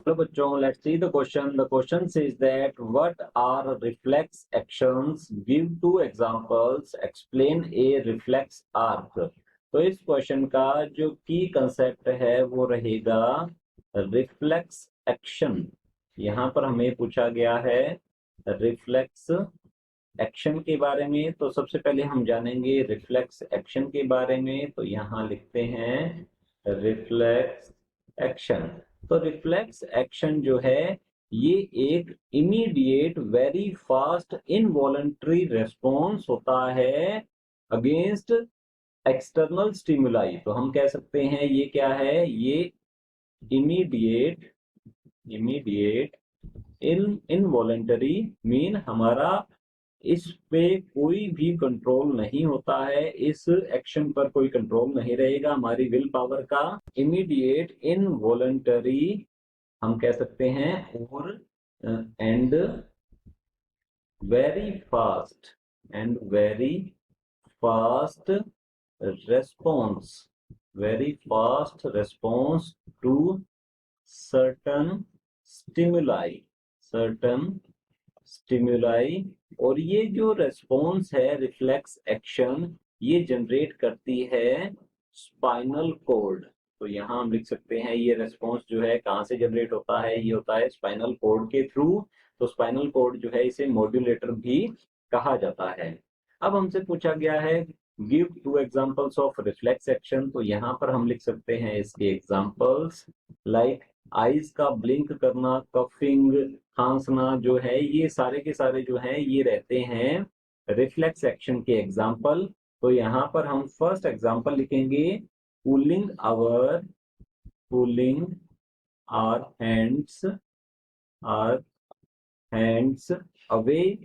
Hello बच्चों, let's see the question. The question says that what are reflex actions, give two examples, explain a reflex arc. तो इस question का जो की concept है वो रहेगा रिफ्लेक्स एक्शन। यहाँ पर हमें पूछा गया है रिफ्लेक्स एक्शन के बारे में। तो सबसे पहले हम जानेंगे रिफ्लेक्स एक्शन के बारे में। तो यहाँ लिखते हैं रिफ्लेक्स एक्शन। तो रिफ्लेक्स एक्शन जो है ये एक immediate very fast involuntary response होता है अगेंस्ट एक्सटर्नल स्टिमुलाई। तो हम कह सकते हैं ये क्या है, ये इमीडिएट इमीडिएट इनवॉलंटरी मीन हमारा इस पे कोई भी कंट्रोल नहीं होता है, इस एक्शन पर कोई कंट्रोल नहीं रहेगा हमारी विल पावर का। इमीडिएट इनवॉलंटरी हम कह सकते हैं, और and very fast response very fast response to certain stimuli। और ये जो रेस्पॉन्स है रिफ्लेक्स एक्शन, ये जनरेट करती है स्पाइनल कॉर्ड। तो यहाँ हम लिख सकते हैं ये रेस्पॉन्स जो है कहाँ से जनरेट होता है, ये होता है स्पाइनल कॉर्ड के थ्रू। तो स्पाइनल कॉर्ड जो है इसे मॉड्यूलेटर भी कहा जाता है। अब हमसे पूछा गया है give two examples of reflex action. तो यहाँ पर हम लिख सकते हैं इसके एग्जांपल्स, लाइक आईज का ब्लिंक करना, कफिंग, खांसना जो है, ये सारे के सारे जो हैं ये रहते हैं रिफ्लेक्स एक्शन के एग्जांपल। तो यहाँ पर हम फर्स्ट एग्जांपल लिखेंगे pulling our hands away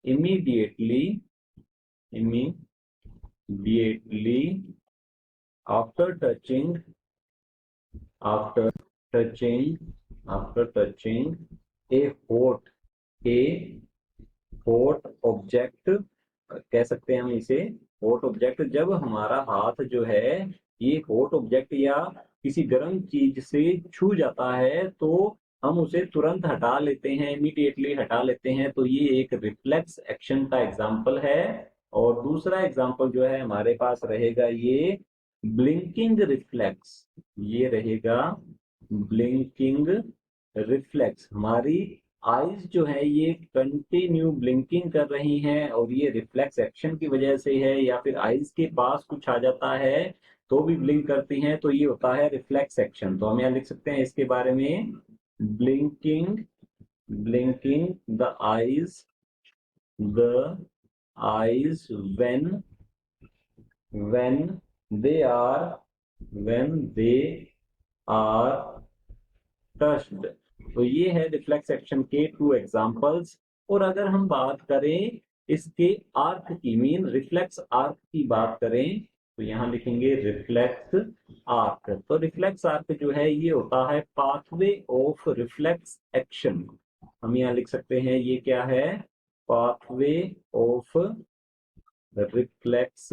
immediately after touching a hot object। कह सकते हैं हम इसे हॉट ऑब्जेक्ट। जब हमारा हाथ जो है ये हॉट ऑब्जेक्ट या किसी गर्म चीज से छू जाता है तो हम उसे तुरंत हटा लेते हैं, इमीडिएटली हटा लेते हैं। तो ये एक रिफ्लेक्स एक्शन का एग्जांपल है। और दूसरा एग्जांपल जो है हमारे पास रहेगा ये ब्लिंकिंग रिफ्लेक्स। ये रहेगा ब्लिंकिंग रिफ्लेक्स। हमारी आईज जो है ये कंटिन्यू ब्लिंकिंग कर रही हैं और ये रिफ्लेक्स एक्शन की वजह से है, या फिर आईज के पास कुछ आ जाता है तो भी ब्लिंक करती हैं। तो ये होता है रिफ्लेक्स एक्शन। तो हम यहाँ लिख सकते हैं इसके बारे में blinking the eyes when they are touched। तो ये है रिफ्लेक्स एक्शन के टू एग्जांपल्स। और अगर हम बात करें इसके आर्क की, मीन रिफ्लेक्स आर्क की बात करें, तो यहाँ लिखेंगे रिफ्लेक्स आर्क। तो रिफ्लेक्स आर्क जो है ये होता है पाथवे ऑफ रिफ्लेक्स एक्शन। हम यहाँ लिख सकते हैं ये क्या है, पाथवे ऑफ रिफ्लेक्स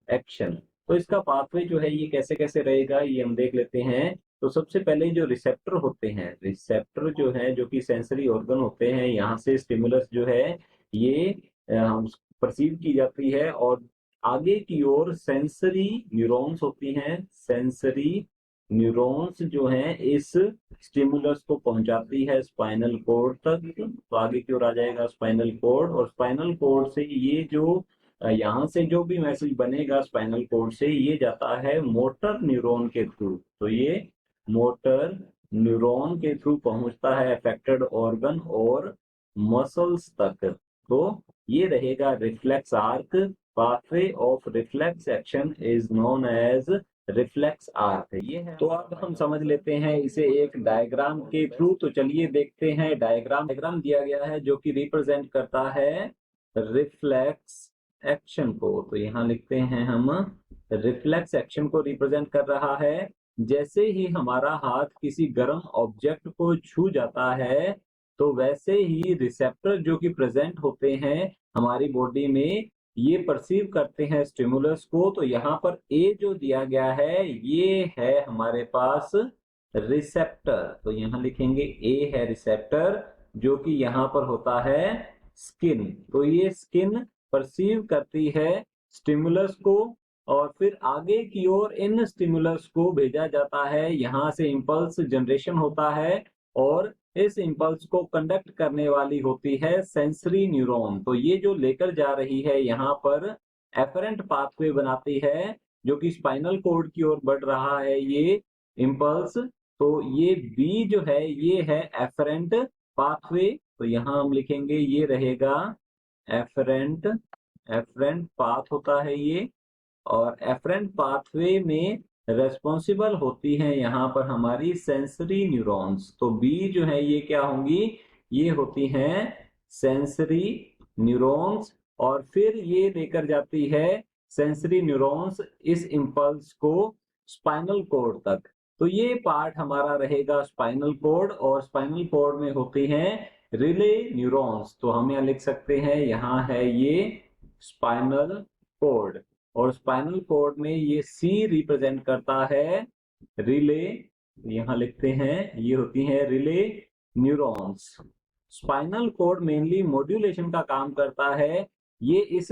एक्शन। तो इसका पाथवे जो है ये कैसे कैसे रहेगा ये हम देख लेते हैं। तो सबसे पहले जो रिसेप्टर होते हैं, रिसेप्टर जो है जो कि सेंसरी ऑर्गन होते हैं, यहाँ से स्टिमुलस जो है ये परसीव की जाती है और आगे की ओर सेंसरी न्यूरॉन्स होती हैं। सेंसरी न्यूरॉन्स जो हैं इस स्टिमुलस को पहुंचाती है स्पाइनल कॉर्ड तक। तो आगे की ओर आ जाएगा स्पाइनल कॉर्ड, और स्पाइनल कॉर्ड से ये जो यहाँ से जो भी मैसेज बनेगा स्पाइनल कॉर्ड से, ये जाता है मोटर न्यूरॉन के थ्रू। तो ये मोटर न्यूरॉन के थ्रू पहुंचता है अफेक्टेड ऑर्गन और मसल्स तक। तो ये रहेगा reflex arc. Pathway of reflex action is known as reflex arc. ये है। तो अब हम समझ लेते हैं इसे एक डायग्राम के थ्रू। तो चलिए देखते हैं डायग्राम दिया गया है जो कि रिप्रेजेंट करता है रिफ्लेक्स एक्शन को। तो यहाँ लिखते हैं हम रिफ्लेक्स एक्शन को रिप्रेजेंट कर रहा है। जैसे ही हमारा हाथ किसी गर्म ऑब्जेक्ट को छू जाता है तो वैसे ही रिसेप्टर जो कि प्रेजेंट होते हैं हमारी बॉडी में, ये परसीव करते हैं स्टिमुलस को, तो यहाँ पर ए जो दिया गया है ये है हमारे पास रिसेप्टर। तो यहाँ लिखेंगे ए है रिसेप्टर, जो कि यहाँ पर होता है स्किन। तो ये स्किन परसीव करती है स्टिमुलस को और फिर आगे की ओर इन स्टिमुलस को भेजा जाता है, यहाँ से इंपल्स जनरेशन होता है और इस इंपल्स को कंडक्ट करने वाली होती है सेंसरी न्यूरॉन। तो ये जो लेकर जा रही है यहाँ पर एफरेंट पाथवे बनाती है, जो कि स्पाइनल कॉर्ड की ओर बढ़ रहा है ये इंपल्स। तो ये बी जो है ये है एफरेंट पाथवे। तो यहाँ हम लिखेंगे ये रहेगा एफरेंट, एफरेंट पाथ होता है ये। और एफरेंट पाथवे में रेस्पॉन्सिबल होती हैं यहाँ पर हमारी सेंसरी न्यूरॉन्स। तो बी जो है ये क्या होंगी, ये होती हैं सेंसरी न्यूरॉन्स। और फिर ये लेकर जाती है सेंसरी न्यूरॉन्स इस इंपल्स को स्पाइनल कॉर्ड तक। तो ये पार्ट हमारा रहेगा स्पाइनल कॉर्ड, और स्पाइनल कॉर्ड में होती हैं रिले न्यूरॉन्स। तो हम यहाँ लिख सकते हैं, यहाँ है ये स्पाइनल कॉर्ड, और स्पाइनल कॉर्ड में ये सी रिप्रेजेंट करता है रिले। यहाँ लिखते हैं ये होती हैं relay neurons. Spinal cord mainly modulation का काम करता है। ये इस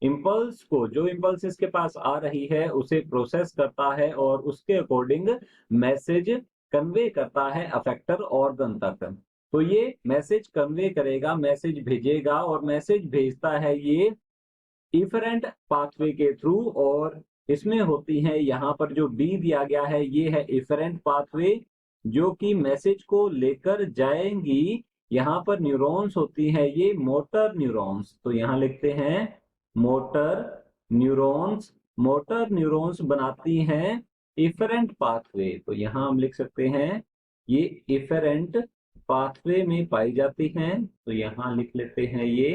इंपल्स को, जो इंपल्स इसके पास आ रही है उसे प्रोसेस करता है और उसके अकॉर्डिंग मैसेज कन्वे करता है अफेक्टर ऑर्गन तक। तो ये मैसेज कन्वे करेगा, मैसेज भेजेगा, और मैसेज भेजता है ये इफरेंट पाथवे के थ्रू। और इसमें होती है यहाँ पर जो बी दिया गया है ये है इफरेंट पाथवे, जो कि मैसेज को लेकर जाएंगी। यहाँ पर न्यूरॉन्स होती है ये मोटर न्यूरॉन्स। तो यहाँ लिखते हैं मोटर न्यूरॉन्स। मोटर न्यूरॉन्स बनाती हैं इफरेंट पाथवे। तो यहाँ हम लिख सकते हैं ये इफरेंट पाथवे में पाई जाती हैं। तो यहाँ लिख लेते हैं ये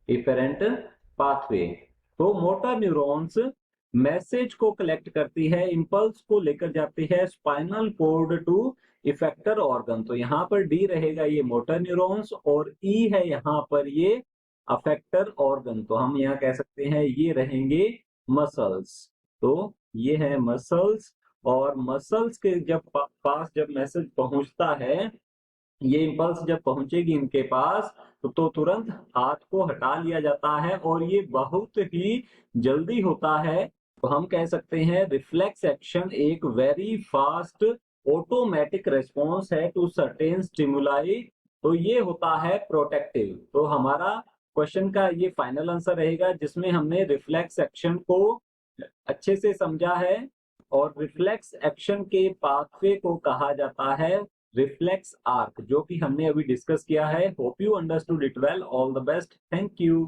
इफरेंट पाथवे। तो मोटर न्यूरॉन्स मैसेज को कलेक्ट करती है, इंपल्स को लेकर जाती है spinal cord to effector organ. तो यहाँ पर डी रहेगा ये मोटर न्यूरॉन्स, और ई है यहाँ पर ये अफेक्टर ऑर्गन। तो हम यहाँ कह सकते हैं ये रहेंगे मसल्स। तो ये है मसल्स, और मसल्स के जब पास जब मैसेज पहुंचता है, ये इंपल्स जब पहुंचेगी इनके पास, तो तुरंत हाथ को हटा लिया जाता है, और ये बहुत ही जल्दी होता है। तो हम कह सकते हैं रिफ्लेक्स एक्शन एक वेरी फास्ट ऑटोमेटिक रेस्पॉन्स है टू सर्टेन स्टिमुलाई। तो ये होता है प्रोटेक्टिव। तो हमारा क्वेश्चन का ये फाइनल आंसर रहेगा, जिसमें हमने रिफ्लेक्स एक्शन को अच्छे से समझा है। और रिफ्लेक्स एक्शन के पाथवे को कहा जाता है रिफ्लेक्स आर्क, जो कि हमने अभी डिस्कस किया है। Hope you understood it well. All the best, thank you.